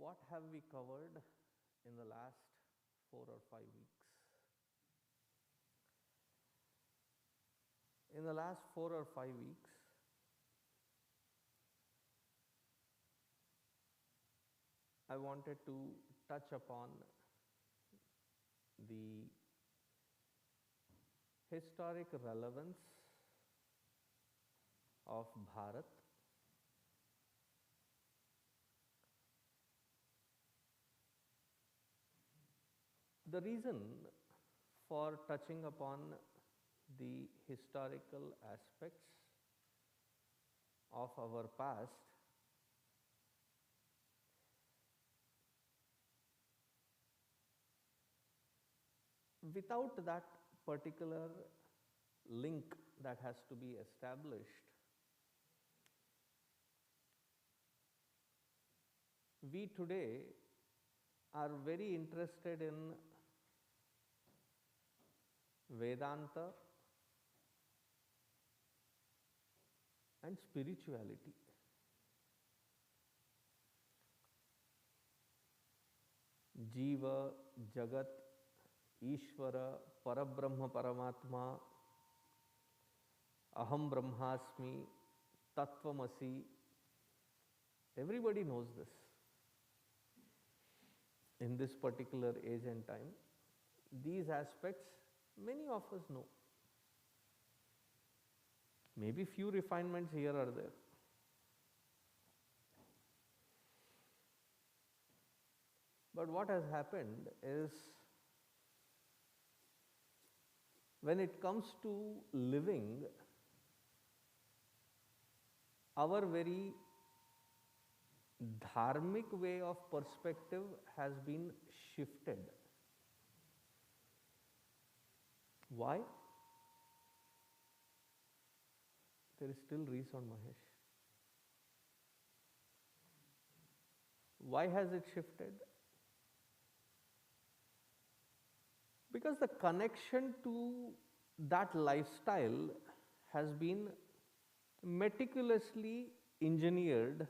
what have we covered in the last 4 or 5 weeks? In the last 4 or 5 weeks, I wanted to touch upon the historic relevance of Bharat, the reason for touching upon the historical aspects of our past without that particular link that has to be established, we today are very interested in Vedanta and spirituality. Jiva, Jagat, Ishvara, Parabrahma, Paramatma, Aham Brahmasmi, Tattvamasi, everybody knows this. In this particular age and time, these aspects many of us know. Maybe few refinements here or there. But what has happened is, when it comes to living, our very Dharmic way of perspective has been shifted. Why? There is still reason, Mahesh. Why has it shifted? Because the connection to that lifestyle has been meticulously engineered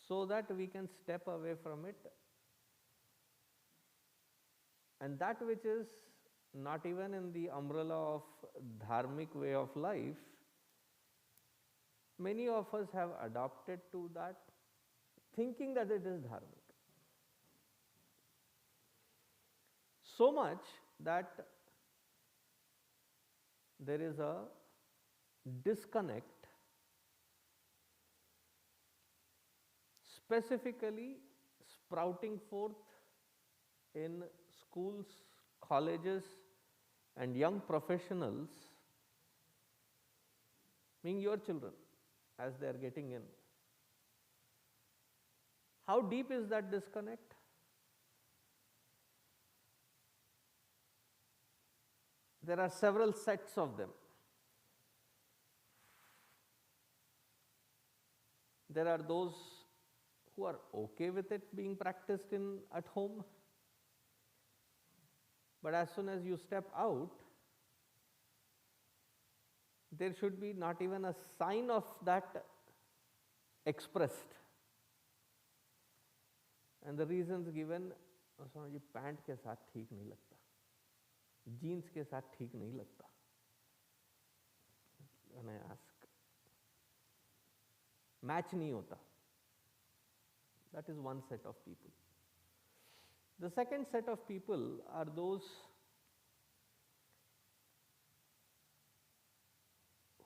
so that we can step away from it, and that which is not even in the umbrella of Dharmic way of life, many of us have adopted to that, thinking that it is Dharmic. So much that there is a disconnect, specifically sprouting forth in schools, colleges and young professionals, meaning your children as they are getting in. How deep is that disconnect? There are several sets of them. There are those who are okay with it being practiced at home, but as soon as you step out, there should be not even a sign of that expressed. And the reasons given, Swami ji pant के साथ ठीक नहीं लगता, jeans के साथ ठीक नहीं लगता. When I ask, मैच नहीं होता. That is one set of people. The second set of people are those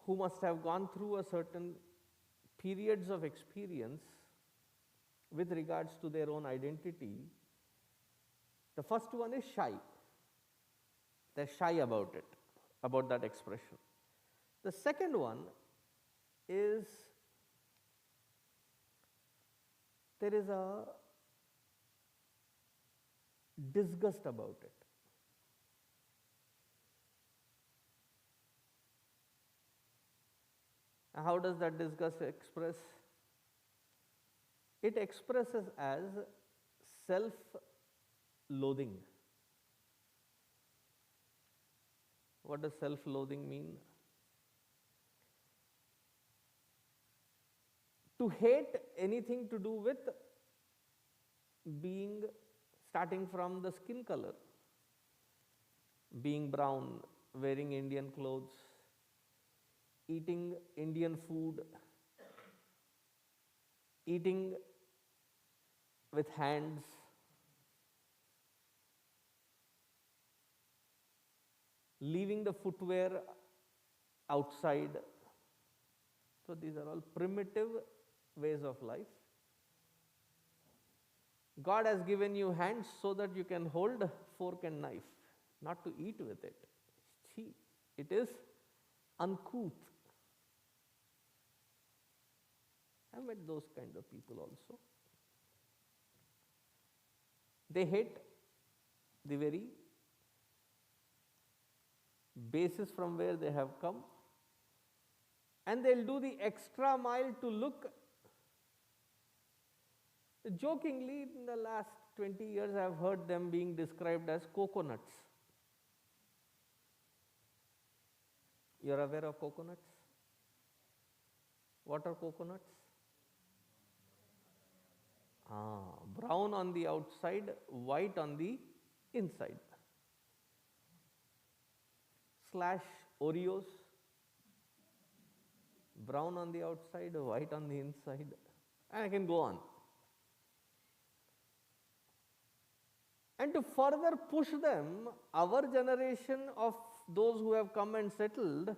who must have gone through a certain periods of experience with regards to their own identity. The first one is shy. They're shy about it, about that expression. The second one is there is a disgust about it. How does that disgust express? It expresses as self-loathing. What does self-loathing mean? To hate anything to do with being, starting from the skin color, being brown, wearing Indian clothes, eating Indian food, eating with hands, leaving the footwear outside. So these are all primitive ways of life. God has given you hands so that you can hold fork and knife, not to eat with it. See, it is uncouth. I've met those kind of people also. They hate the very basis from where they have come, and they'll do the extra mile to look. Jokingly, in the last 20 years, I've heard them being described as coconuts. You're aware of coconuts? What are coconuts? Brown on the outside, white on the inside. / Oreos, brown on the outside, white on the inside, and I can go on. And to further push them, our generation of those who have come and settled,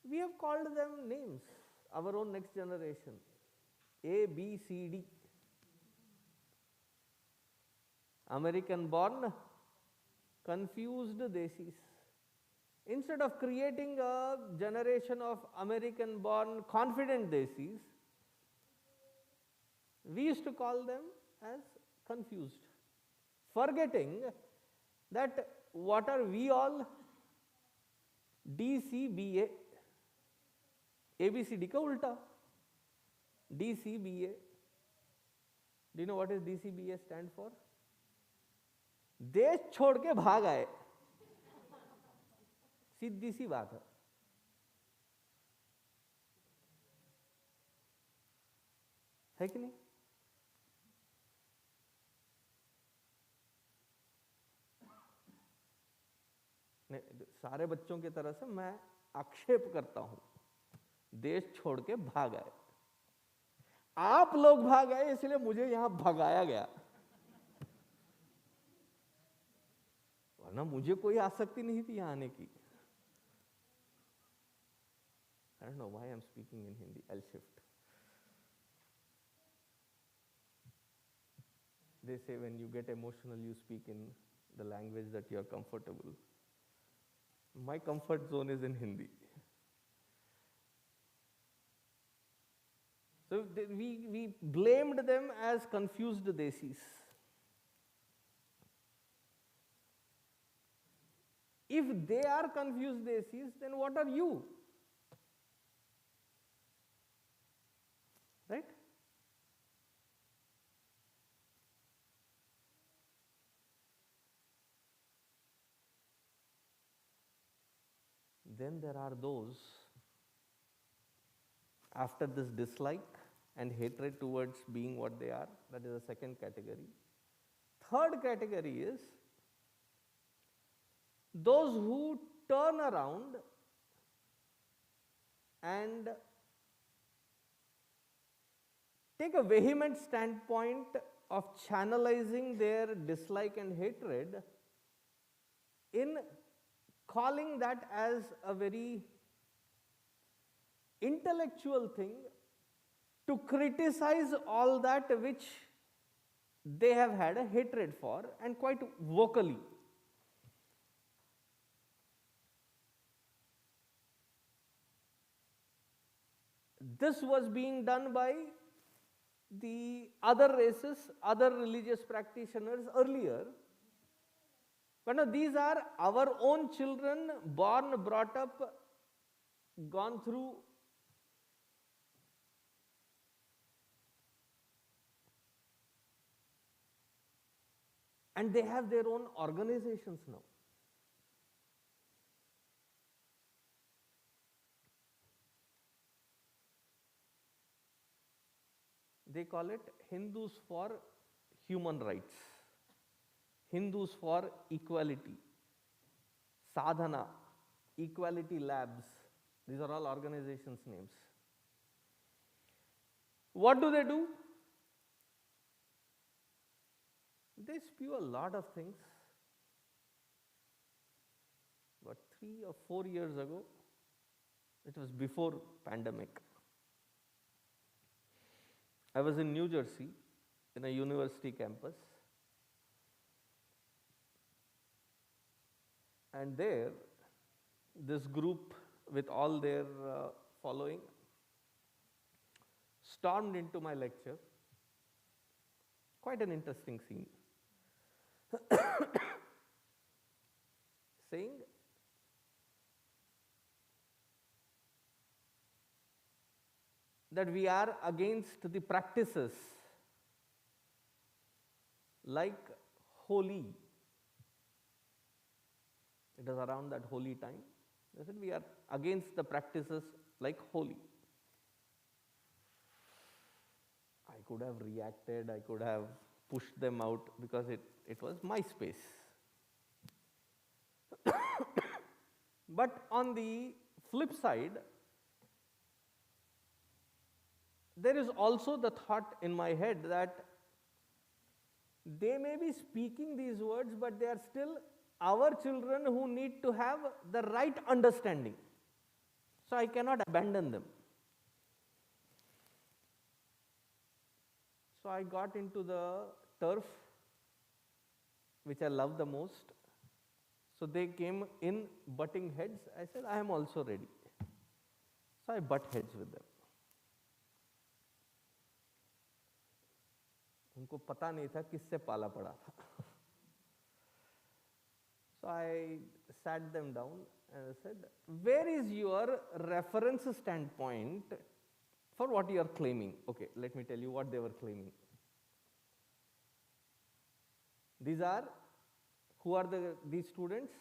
we have called them names, our own next generation, A, B, C, D. American born, confused desis. Instead of creating a generation of American born confident desis, we used to call them as confused, forgetting that what are we all? DCBA, ABCD ka ulta, DCBA. Do you know what is DCBA stand for? देश छोड़ के भाग आए, सीधी सी बात है कि नहीं? सारे बच्चों की तरह से मैं आक्षेप करता हूं, देश छोड़ के भाग आए। आप लोग भाग आए इसलिए मुझे यहां भगाया गया, वरना मुझे कोई आसक्ति नहीं थी यहां आने की। I don't know why I'm speaking in Hindi. I'll shift. They say when you get emotional, you speak in the language that you are comfortable. My comfort zone is in Hindi. So we blamed them as confused desis. If they are confused desis, then what are you? Right? Then there are those, after this dislike and hatred towards being what they are, that is the second category. Third category is those who turn around and take a vehement standpoint of channelizing their dislike and hatred in calling that as a very intellectual thing to criticize all that which they have had a hatred for, and quite vocally. This was being done by the other races, other religious practitioners earlier. But now these are our own children, born, brought up, gone through and they have their own organizations now. They call it Hindus for Human Rights, Hindus for Equality, Sadhana, Equality Labs. These are all organizations' names. What do? They spew a lot of things. But 3 or 4 years ago, it was before pandemic, I was in New Jersey in a university campus, and there this group with all their following stormed into my lecture. Quite an interesting scene. Saying that we are against the practices like Holi. It is around that Holi time. They said we are against the practices like Holi. I could have reacted, I could have pushed them out because it was my space. But on the flip side, there is also the thought in my head that they may be speaking these words, but they are still our children who need to have the right understanding. So I cannot abandon them. So I got into the turf, which I love the most. So they came in butting heads. I said, I am also ready. So I butt heads with them. उनको पता नहीं था किससे पाला पड़ा था. So I sat them down and I said, where is your reference standpoint for what you are claiming? Okay, let me tell you what they were claiming. Who are these students?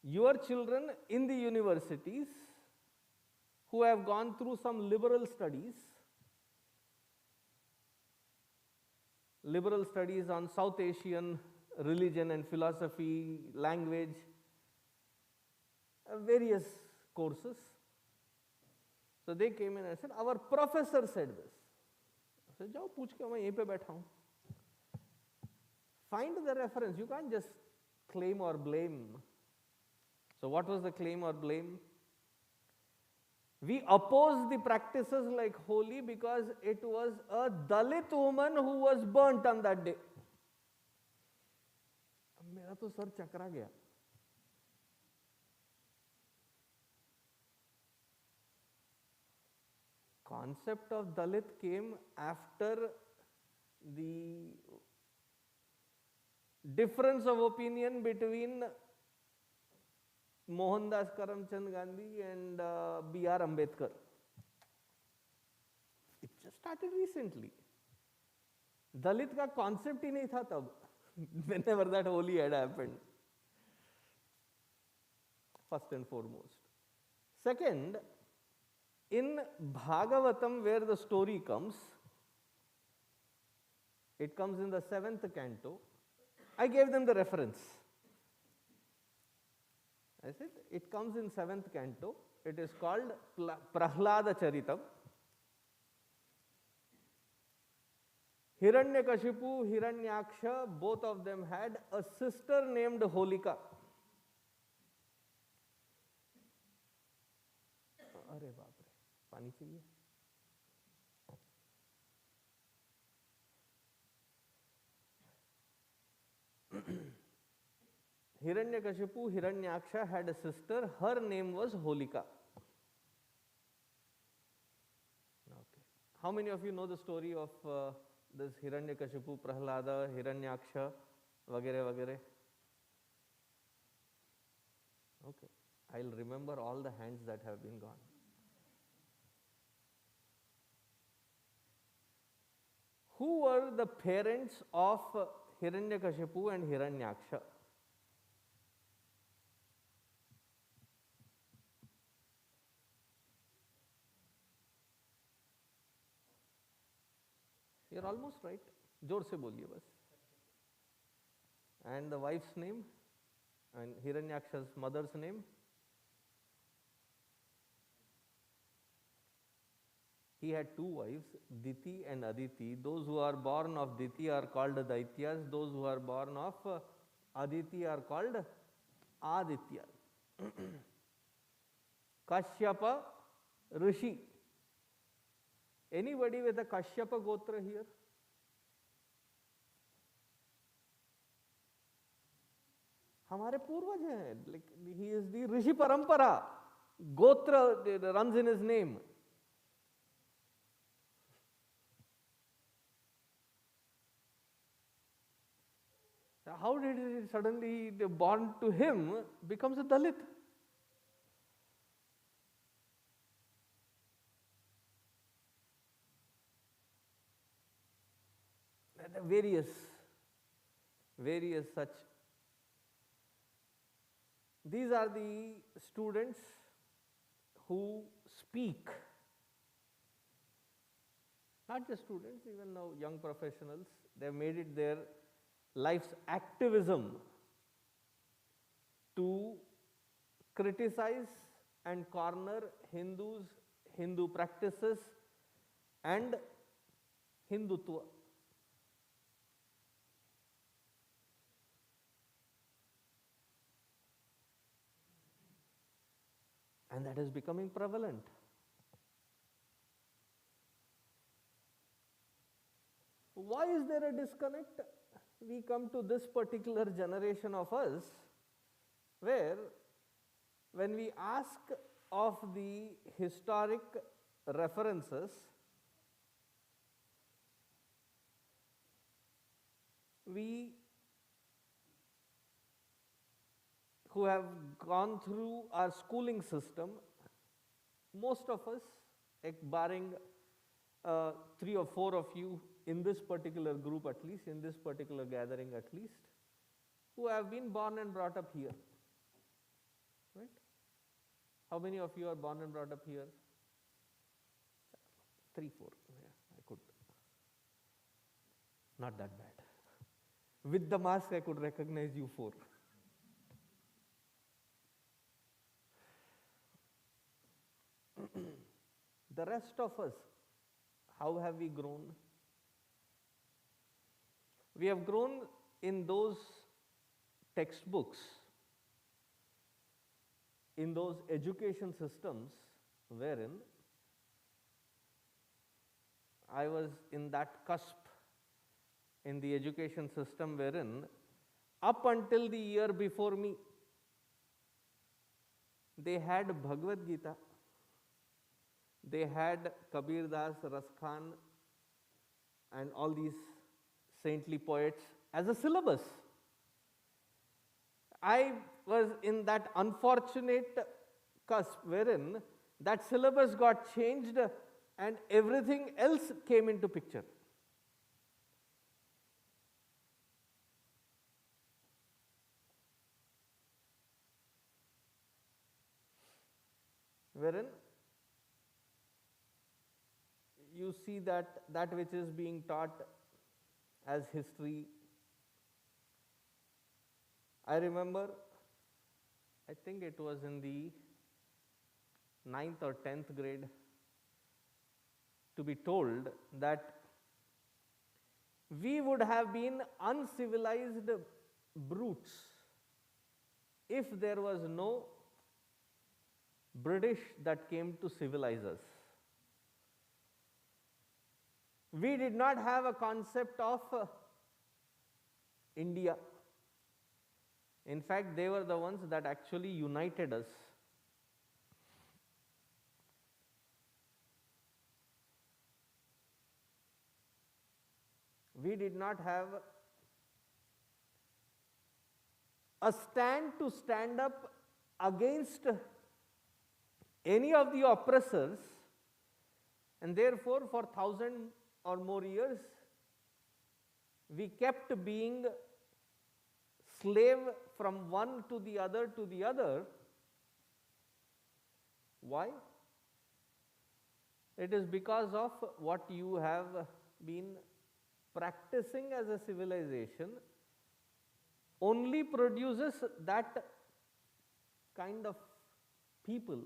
Your children in the universities who have gone through some liberal studies on South Asian religion and philosophy, language, various courses. So they came in and said, our professor said this. I said, जाओ पूछ के मैं यहीं पे बैठा हूँ. Find the reference. You can't just claim or blame. So what was the claim or blame? We oppose the practices like Holi because it was a Dalit woman who was burnt on that day. मेरा तो sir चकरा गया. Concept of Dalit came after the difference of opinion between Mohandas Karamchand Gandhi and B.R. Ambedkar. It just started recently. Dalit का concept ही नहीं था तब, whenever that Holi had happened. First and foremost. Second, in Bhagavatam, where the story comes, it comes in the 7th canto. I gave them the reference. I said, it comes in 7th canto. It is called Prahlada Charitam. Hiranyakashipu, Hiranyaksha, both of them had a sister named Holika. अरे बाप रे, पानी चाहिए? Hiranyakashipu, Hiranyaksha had a sister. Her name was Holika. Okay. How many of you know the story of this Hiranyakashipu, Prahlada, Hiranyaksha, vagere vagere? Okay. I'll remember all the hands that have been gone. Who were the parents of Hiranyakashipu and Hiranyaksha? You're almost right. जोर से बोलिए बस. And the wife's name and Hiranyaksha's mother's name? He had two wives, Diti and Aditi. Those who are born of Diti are called Daityas. Those who are born of Aditi are called Adityas. Kashyapa Rishi. Anybody with a Kashyapa Gotra here? हमारे पूर्वज हैं. Like, he is the Rishi Parampara. Gotra runs in his name. How did it suddenly born to him becomes a Dalit? Various such. These are the students who speak. Not just students, even now young professionals, they have made it their life's activism to criticize and corner Hindus, Hindu practices and Hindutva. And that is becoming prevalent. Why is there a disconnect? We come to this particular generation of us where when we ask of the historic references, we who have gone through our schooling system, most of us, barring 3 or 4 of you in this particular group at least, in this particular gathering at least, who have been born and brought up here, right? How many of you are born and brought up here? 3, 4, yeah, I could, not that bad. With the mask I could recognize you 4. The rest of us, how have we grown? We have grown in those textbooks, in those education systems wherein I was in that cusp in the education system wherein up until the year before me, they had Bhagavad Gita, they had Kabir Das, Ras Khan and all these saintly poets as a syllabus. I was in that unfortunate cusp wherein that syllabus got changed and everything else came into picture. Wherein you see that which is being taught as history. I remember, I think it was in the 9th or 10th grade, to be told that we would have been uncivilized brutes if there was no British that came to civilize us. We did not have a concept of India. In fact, they were the ones that actually united us. We did not have a stand to stand up against any of the oppressors, and therefore for 1,000 or more years we kept being slave from one to the other to the other. Why? It is because of what you have been practicing as a civilization only produces that kind of people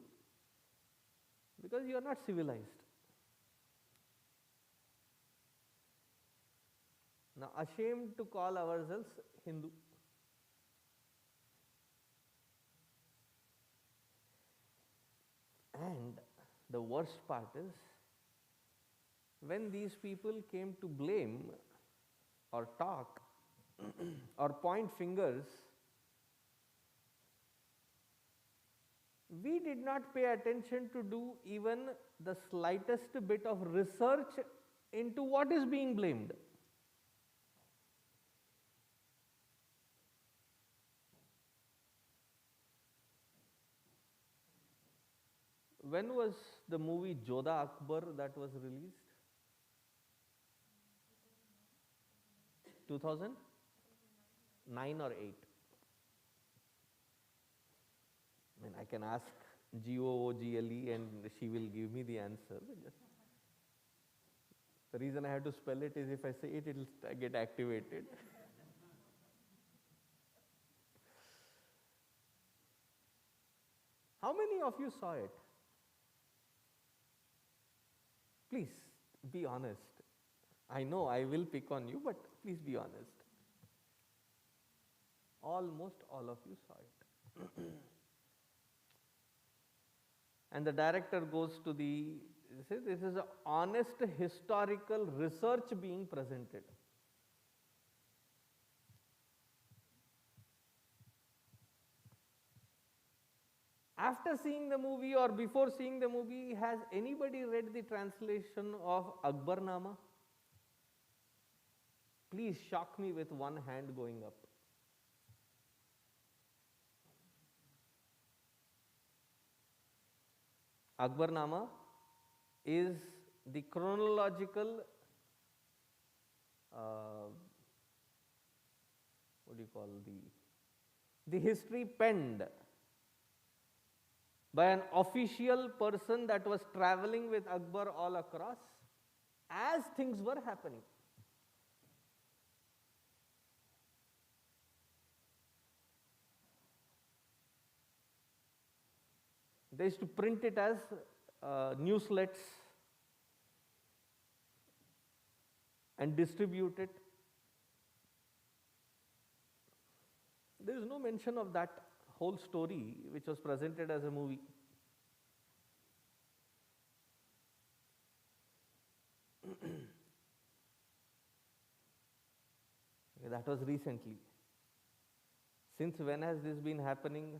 because you are not civilized. Now, ashamed to call ourselves Hindu. And the worst part is, when these people came to blame or talk or point fingers, we did not pay attention to do even the slightest bit of research into what is being blamed. When was the movie Jodha Akbar that was released? 2009 or 8? I mean, I can ask Google and she will give me the answer. The reason I have to spell it is if I say it, it will get activated. How many of you saw it? Please be honest. I know I will pick on you, but please be honest. Almost all of you saw it. And the director goes to says this is an honest historical research being presented. After seeing the movie or before seeing the movie, has anybody read the translation of Akbarnama? Please shock me with one hand going up. Akbarnama is the chronological, the history penned by an official person that was traveling with Akbar all across as things were happening. They used to print it as newslets and distribute it. There is no mention of that whole story which was presented as a movie. That was recently. Since when has this been happening?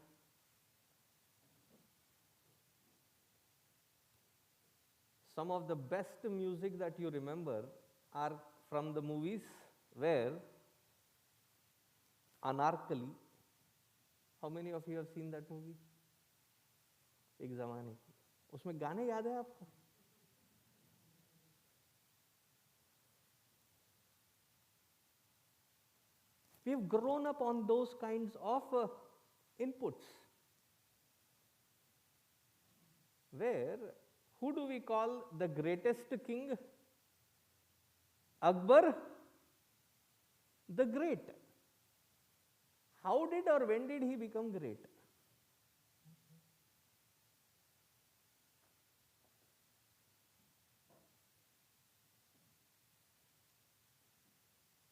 Some of the best music that you remember are from the movies where Anarkali. How many of you have seen that movie? एक ज़माने की. उसमें गाने याद है आपको? We have grown up on those kinds of inputs. Where, who do we call the greatest king? Akbar the Great. How did or when did he become great?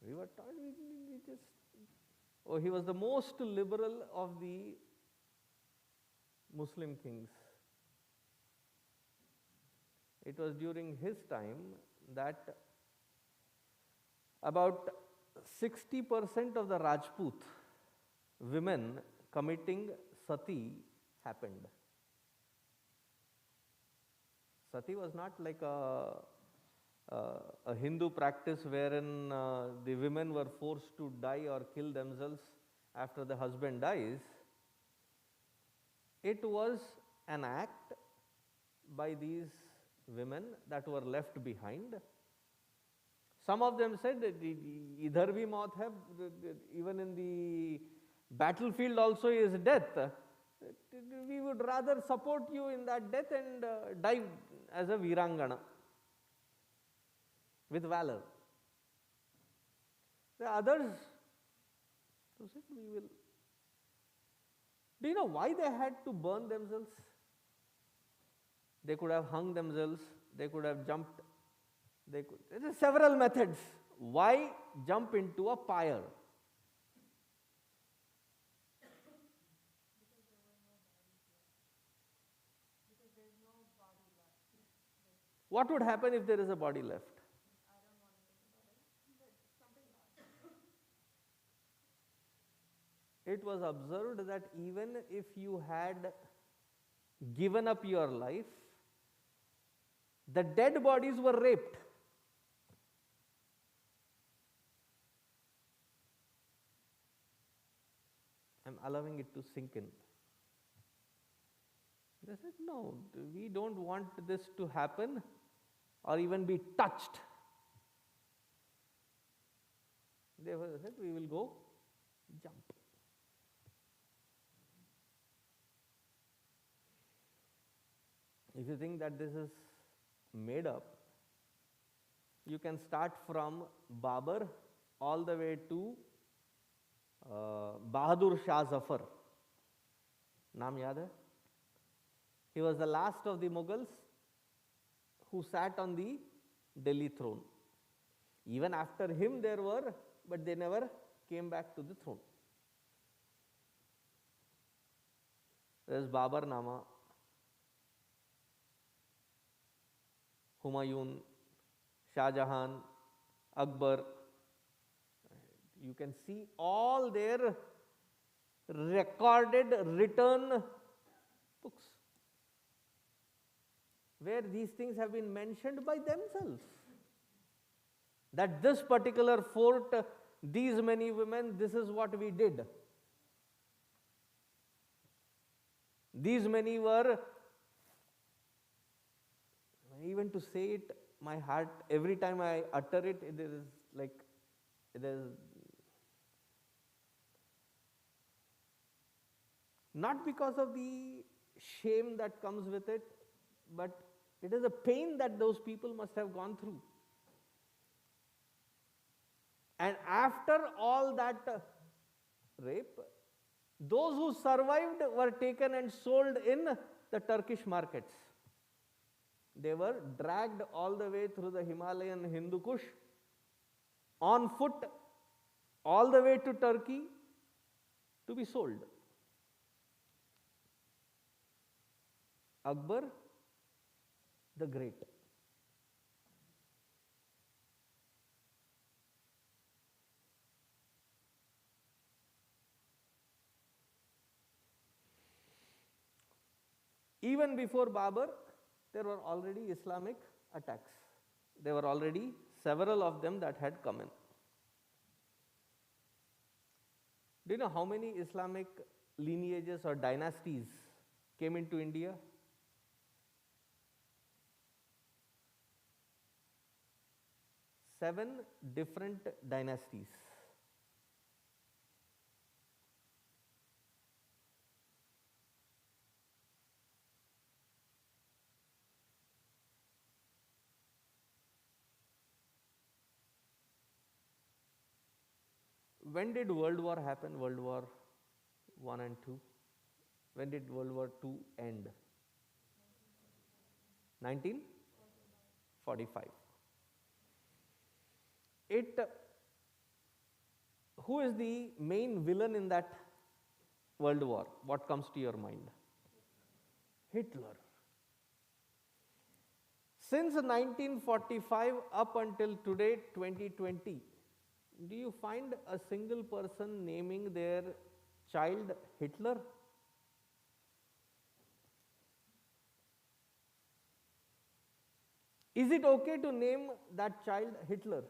We were taught, we just, oh, he was the most liberal of the Muslim kings. It was during his time that about 60% of the Rajput women committing sati happened. Sati was not like a Hindu practice wherein the women were forced to die or kill themselves after the husband dies. It was an act by these women that were left behind. Some of them said that idhar bhi maut hai, even in the battlefield also is death. We would rather support you in that death and die as a Virangana with valor. The others, who said, we will. Do you know why they had to burn themselves? They could have hung themselves, they could have jumped, there are several methods. Why jump into a pyre? What would happen if there is a body left? It was observed that even if you had given up your life, the dead bodies were raped. I'm allowing it to sink in. They said, no, we don't want this to happen or even be touched. They said, we will go jump. If you think that this is made up, you can start from Babur all the way to Bahadur Shah Zafar. Naam yaad hai? He was the last of the Mughals who sat on the Delhi throne. Even after him there were, but they never came back to the throne. There is Babur Nama, Humayun, Shah Jahan, Akbar. You can see all their recorded written books where these things have been mentioned by themselves. That this particular fort, these many women, this is what we did. These many were, even to say it, my heart, every time I utter it, it is like, it is not because of the shame that comes with it, but it is a pain that those people must have gone through. And after all that rape, those who survived were taken and sold in the Turkish markets. They were dragged all the way through the Himalayan Hindu Kush, on foot, all the way to Turkey to be sold. Akbar the Great. Even before Babur, there were already Islamic attacks. There were already several of them that had come in. Do you know how many Islamic lineages or dynasties came into India? 7 different dynasties. When did World War happen? World War I and II. When did World War II end? 1945. Who is the main villain in that World War? What comes to your mind? Hitler. Since 1945 up until today, 2020, do you find a single person naming their child Hitler? Is it okay to name that child Hitler?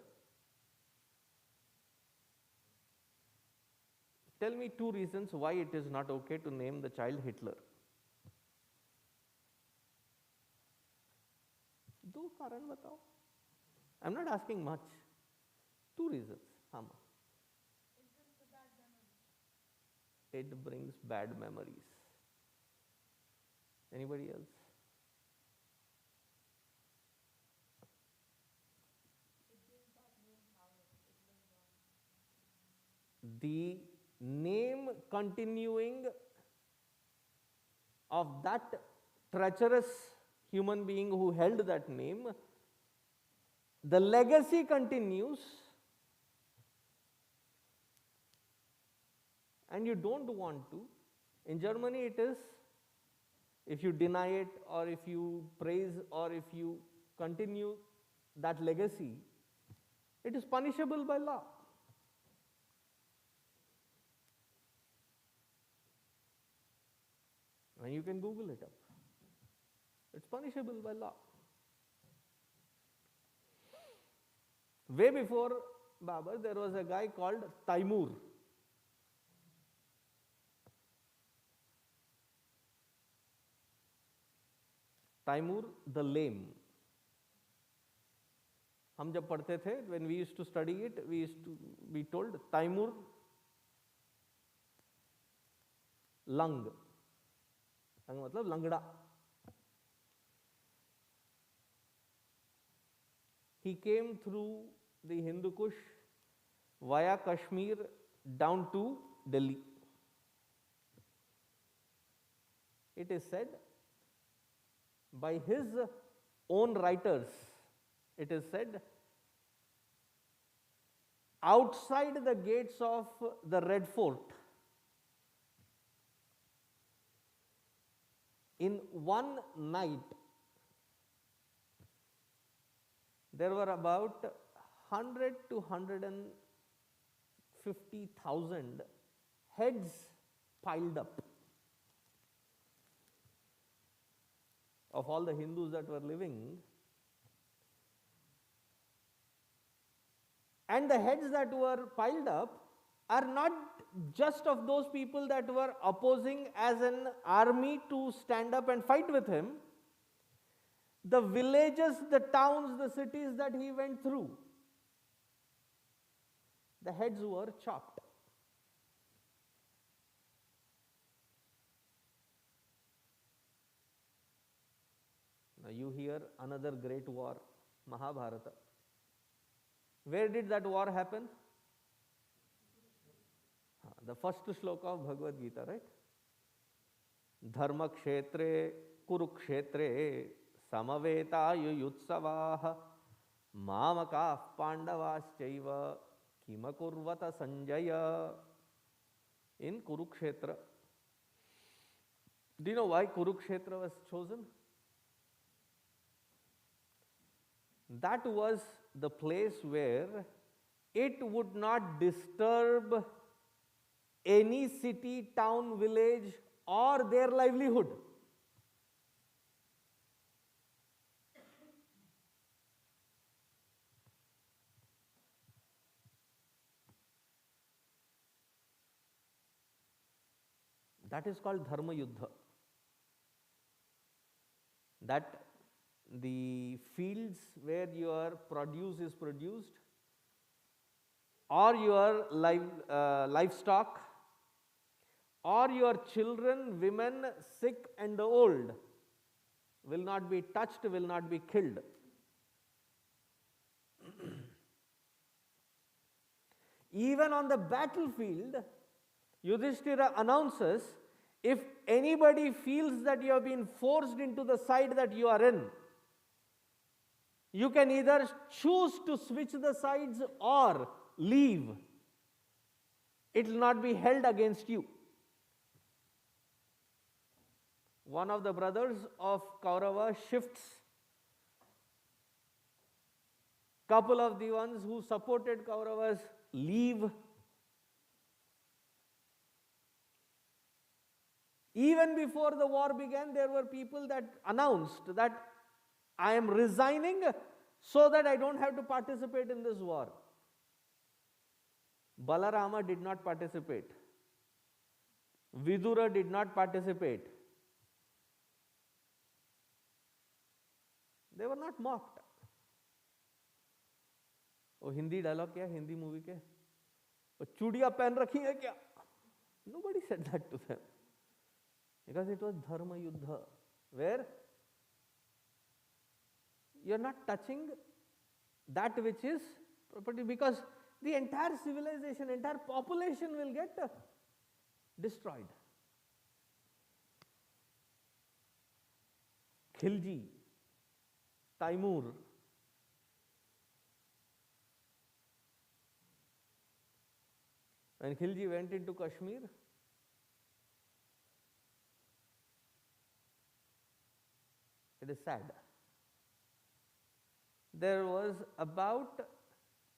Tell me 2 reasons why it is not okay to name the child Hitler. Do karan batao. I'm not asking much. 2 reasons. It brings bad memories. Anybody else? the name continuing of that treacherous human being who held that name, the legacy continues, and you don't want to. In Germany it is, if you deny it or if you praise or if you continue that legacy, it is punishable by law. And you can Google it up. It's punishable by law. Way before Babar, there was a guy called Taimur. Taimur the lame. हम जब पढ़ते थे, when we used to study it, we used to be told Taimur lung. Lung मतलब लंगड़ा. He came through the Hindu Kush via Kashmir down to Delhi. It is said by his own writers, it is said, outside the gates of the Red Fort, in one night, there were about 100 to 150,000 heads piled up of all the Hindus that were living. And the heads that were piled up are not just of those people that were opposing as an army to stand up and fight with him. The villages, the towns, the cities that he went through, the heads were chopped. Now you hear another great war, Mahabharata. Where did that war happen? The first shloka of Bhagavad Gita, right? Dharma kshetre kurukshetre samaveta yuyutsavaha mamakah pandavaschaiva kimakurvata sanjaya. In Kurukshetra. Do you know why Kurukshetra was chosen? That was the place where it would not disturb any city, town, village or their livelihood. That is called Dharma Yuddha. That the fields where your produce is produced or your livestock or your children, women, sick and old will not be touched, will not be killed. Even on the battlefield, Yudhishthira announces, if anybody feels that you have been forced into the side that you are in, you can either choose to switch the sides or leave. It will not be held against you. One of the brothers of Kaurava shifts. Couple of the ones who supported Kauravas leave. Even before the war began, there were people that announced that I am resigning so that I don't have to participate in this war. Balarama did not participate. Vidura did not participate. They were not mocked. वो Hindi dialogue क्या, Hindi movie के, वो चूड़ियां पहन रखी है क्या? Nobody said that to them. Because it was Dharma Yuddha, where you are not touching that which is property, because the entire civilization, entire population will get destroyed. Khilji, Taimur, when Khilji went into Kashmir, it is sad. There was about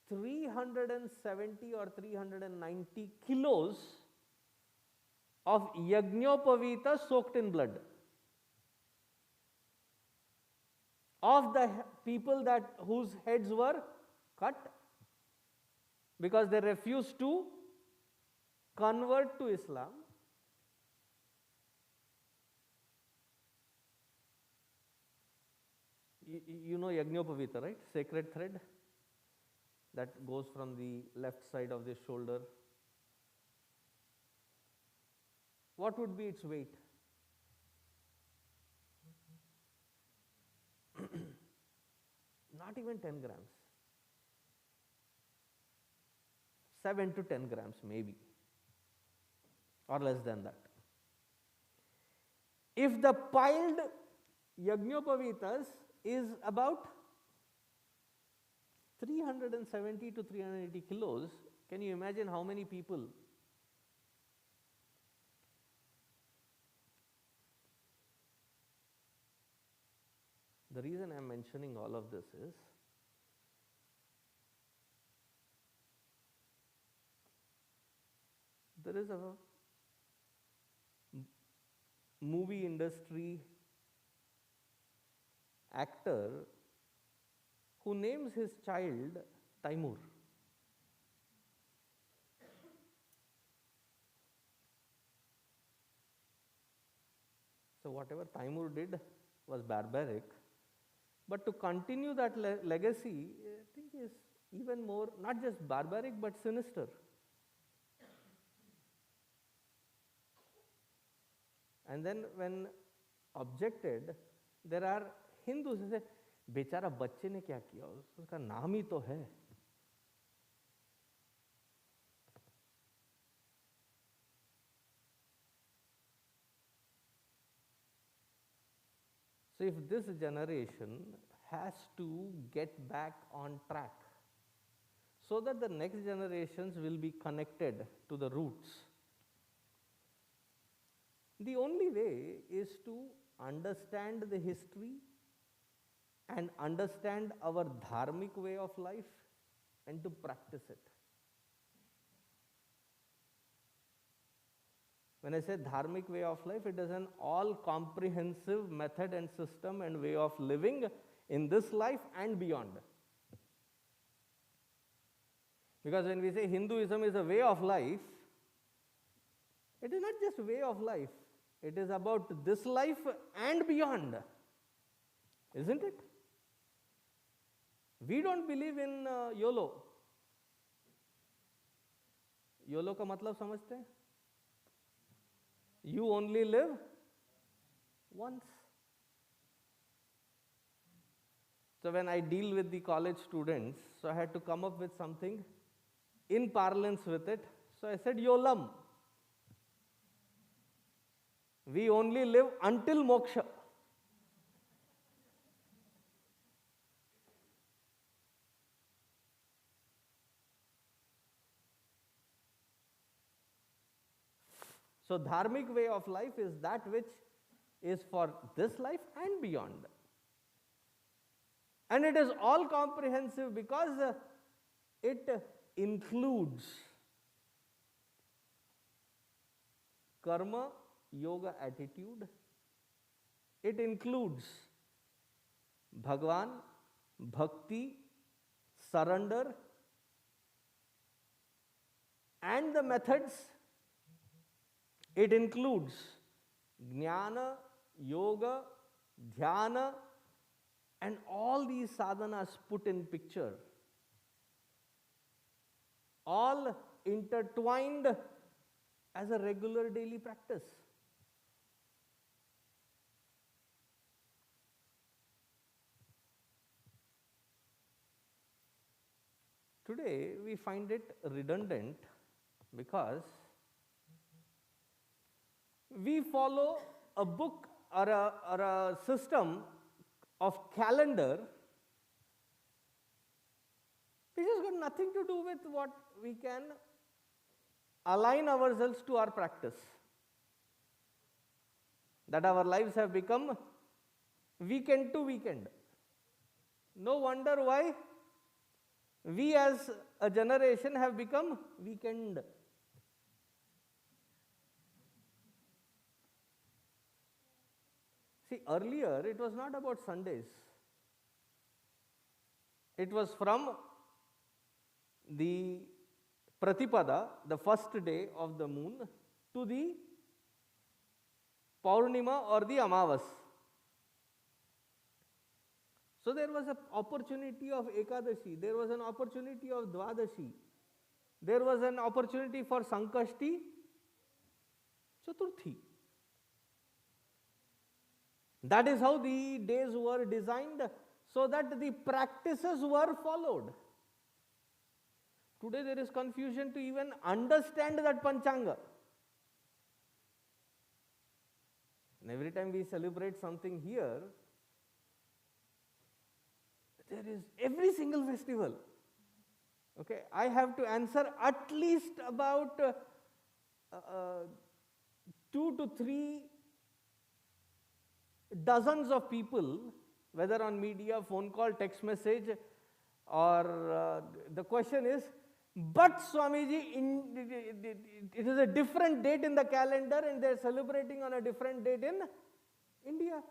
370 or 390 kilos of Yagnopavita soaked in blood of the people whose heads were cut because they refused to convert to Islam. You know Yagnopavita, right? Sacred thread that goes from the left side of the shoulder. What would be its weight? Not even 10 grams. 7 to 10 grams maybe, or less than that. If the piled Yagnopavitas is about 370 to 380 kilos, can you imagine how many people? The reason I am mentioning all of this is there is a movie industry actor who names his child Taimur. So whatever Taimur did was barbaric, but to continue that legacy, I think is even more, not just barbaric, but sinister. And then when objected, there are Hindus who say, बेचारा बच्चे ने क्या किया, उसका नाम ही तो है. So if this generation has to get back on track so that the next generations will be connected to the roots, the only way is to understand the history and understand our dharmic way of life and to practice it. When I say dharmic way of life, it is an all-comprehensive method and system and way of living in this life and beyond. Because when we say Hinduism is a way of life, it is not just way of life, it is about this life and beyond, isn't it? We don't believe in YOLO. YOLO का मतलब समझते हैं? You only live once. So when I deal with the college students, so I had to come up with something in parlance with it. So I said YOLAM. We only live until moksha. So dharmic way of life is that which is for this life and beyond. And it is all comprehensive because it includes karma, yoga attitude. It includes Bhagwan, bhakti, surrender, and the methods. It includes jnana, yoga, dhyana, and all these sadhanas put in picture, all intertwined as a regular daily practice. Today we find it redundant because we follow a book or a system of calendar which has got nothing to do with what we can align ourselves to our practice. That our lives have become weekend to weekend. No wonder why we as a generation have become weekend. See, earlier it was not about Sundays. It was from the Pratipada, the first day of the moon, to the Paurnima or the Amavas. So there was an opportunity of Ekadashi, there was an opportunity of Dvadashi, there was an opportunity for Sankashti, Chaturthi. That is how the days were designed, so that the practices were followed. Today there is confusion to even understand that Panchanga. And every time we celebrate something here, there is every single festival. Okay, I have to answer at least about 2 to 3 dozens of people, whether on media, phone call, text message, or the question is, but Swamiji, it is a different date in the calendar and they are celebrating on a different date in India.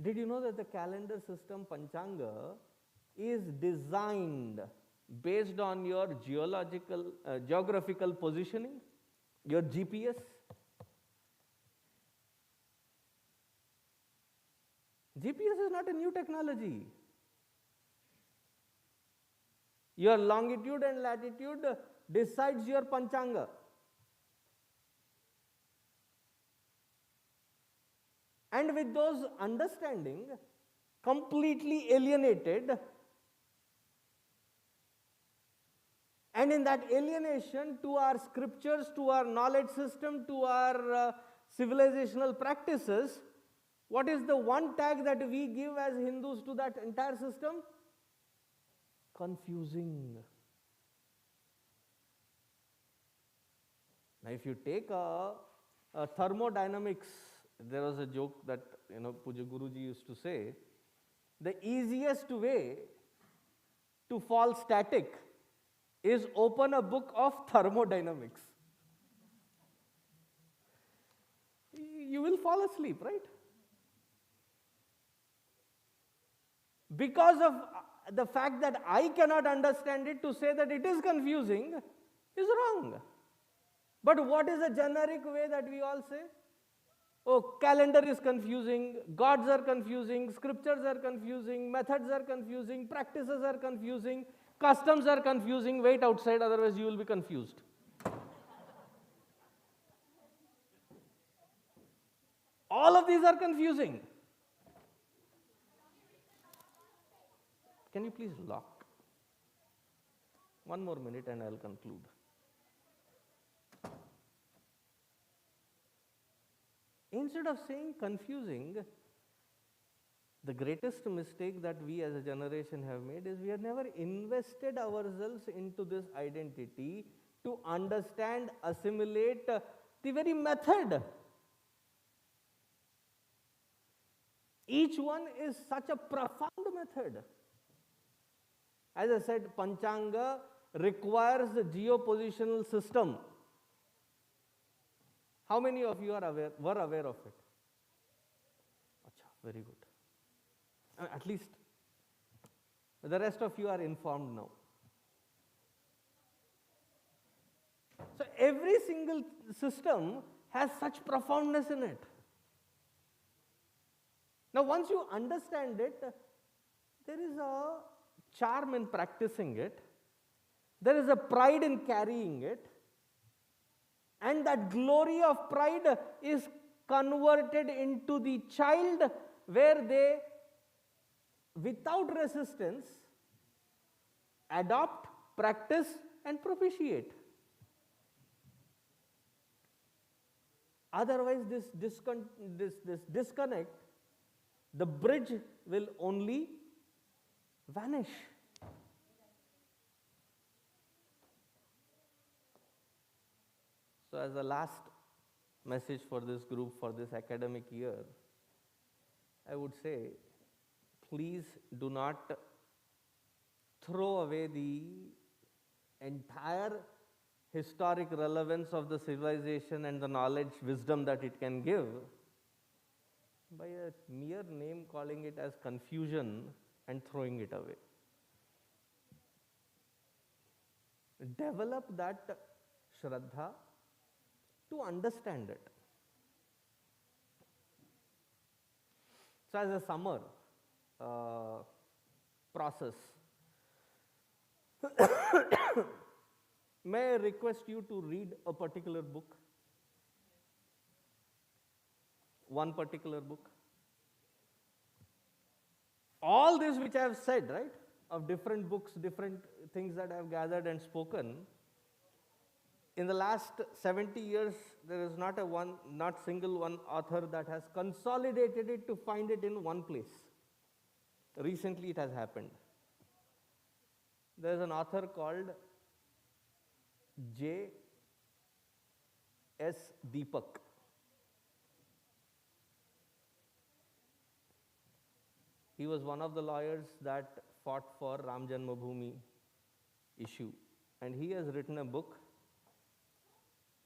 Did you know that the calendar system Panchanga is designed based on your geographical positioning, your GPS? GPS is not a new technology. Your longitude and latitude decides your Panchanga. And with those understanding completely alienated, and in that alienation to our scriptures, to our knowledge system, to our civilizational practices, what is the one tag that we give as Hindus to that entire system? Confusing. Now if you take a thermodynamics, there was a joke that Puja Guruji used to say, the easiest way to fall static is open a book of thermodynamics. You will fall asleep, right? Because of the fact that I cannot understand it, to say that it is confusing is wrong. But what is a generic way that we all say? Oh, calendar is confusing, gods are confusing, scriptures are confusing, methods are confusing, practices are confusing, customs are confusing. Wait outside, otherwise you will be confused. All of these are confusing. Can you please lock? One more minute and I will conclude. Instead of saying confusing, the greatest mistake that we as a generation have made is we have never invested ourselves into this identity to understand, assimilate the very method. Each one is such a profound method. As I said, Panchanga requires a geopositional system. How many of you were aware of it? Achha, very good. At least the rest of you are informed now. So every single system has such profoundness in it. Now once you understand it, there is a charm in practicing it. There is a pride in carrying it. And that glory of pride is converted into the child, where they without resistance, adopt, practice, and propitiate. Otherwise, this disconnect, the bridge will only vanish. So, as a last message for this group for this academic year, I would say, please do not throw away the entire historic relevance of the civilization and the knowledge, wisdom that it can give by a mere name calling it as confusion and throwing it away. Develop that Shraddha to understand it. So, as a summer process, may I request you to read a particular book? One particular book. All this which I have said, right, of different books, different things that I have gathered and spoken, in the last 70 years, there is not single one author that has consolidated it to find it in one place. Recently it has happened. There is an author called J. S. Deepak. He was one of the lawyers that fought for Ram Janmabhoomi issue, and he has written a book,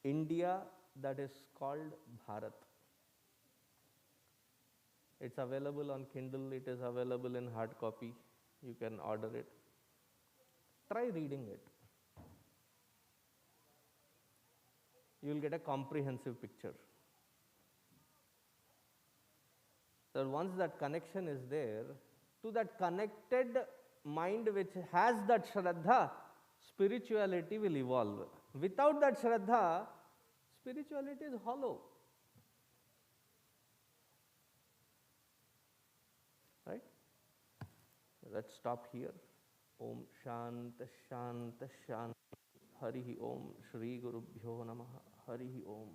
India, that is called Bharat. It's available on Kindle, it is available in hard copy, you can order it. Try reading it. You will get a comprehensive picture. So once that connection is there, to that connected mind which has that Shraddha, spirituality will evolve. Without that Shraddha, spirituality is hollow. Right? Let's stop here. Om Shanta Shanta Shanta. Harihi Om. Shri Gurubhyo Namaha. Harihi Om.